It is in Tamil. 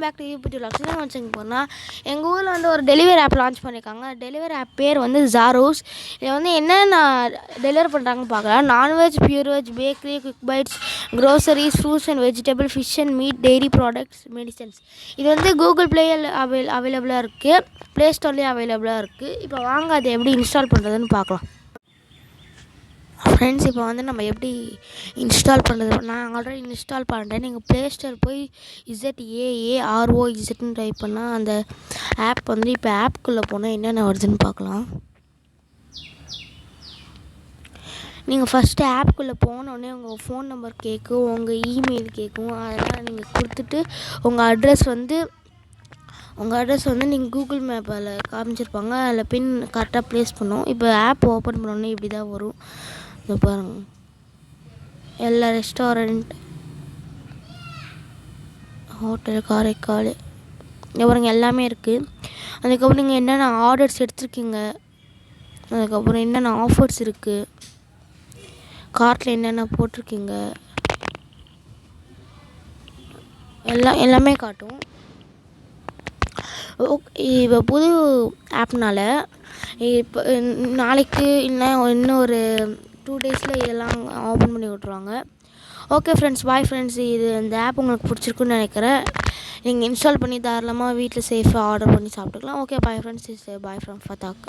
Back to UPT vlogs. தான் வச்சுங்க போனால் எங்கள் ஊரில் வந்து ஒரு டெலிவரி ஆப் லான்ச் பண்ணியிருக்காங்க. டெலிவரி ஆப் பேர் வந்து ஜாரோஸ். இதை வந்து என்னென்ன டெலிவரி பண்ணுறாங்கன்னு பார்க்கலாம். Non veg, pure veg, bakery, cook bites, groceries, fruits and vegetable, fish and meat, dairy products, medicines. இது வந்து கூகுள் ப்ளேயில் அவைலபிளாக இருக்குது, ப்ளே ஸ்டோர்லேயும் அவைலபிளாக இருக்குது. இப்போ வாங்க அதை எப்படி இன்ஸ்டால் பண்ணுறதுன்னு பார்க்கலாம். ஃப்ரெண்ட்ஸ், இப்போ வந்து நம்ம எப்படி இன்ஸ்டால் பண்ணுறது, நான் ஆல்ரெடி இன்ஸ்டால் பண்ணுறேன். நீங்கள் ப்ளே ஸ்டோர் போய் ZAAROZன்னு டைப் பண்ணால் அந்த ஆப் வந்து இப்போ ஆப்புக்குள்ளே போனால் என்னென்ன வருதுன்னு பார்க்கலாம். நீங்கள் ஃபஸ்ட்டு ஆப்புக்குள்ளே போனோடனே உங்கள் ஃபோன் நம்பர் கேட்கும், உங்கள் இமெயில் கேட்கும். அதெல்லாம் நீங்கள் கொடுத்துட்டு உங்கள் அட்ரஸ் வந்து நீங்கள் கூகுள் மேப் அதில் காமிச்சிருப்பாங்க, அதில் பின் கரெக்டாக ப்ளேஸ் பண்ணும். இப்போ ஆப் ஓப்பன் பண்ணோடனே இப்படி தான் வரும். இதை பாருங்கள், எல்லா ரெஸ்டாரண்ட், ஹோட்டல், காரைக்கால், இங்கே பாருங்கள் எல்லாமே இருக்குது. அதுக்கப்புறம் நீங்கள் என்னென்ன ஆர்டர்ஸ் எடுத்துருக்கீங்க, அதுக்கப்புறம் என்னென்ன ஆஃபர்ஸ் இருக்குது, கார்ட்டில் என்னென்ன போட்டிருக்கீங்க, எல்லாமே காட்டும். இப்போ புது ஆப்னால் இப்போ நாளைக்கு இல்லை இன்னும் ஒரு 2 டேஸில் இதெல்லாம் ஓப்பன் பண்ணி விட்ருவாங்க. Okay friends, bye friends. இந்த ஆப் உங்களுக்கு பிடிச்சிருக்குன்னு நினைக்கிறேன். நீங்கள் இன்ஸ்டால் பண்ணி தாராளமாக வீட்டில் சேஃபாக ஆர்டர் பண்ணி சாப்பிட்டுக்கலாம். Okay bye friends, bye from ஃபதாக்.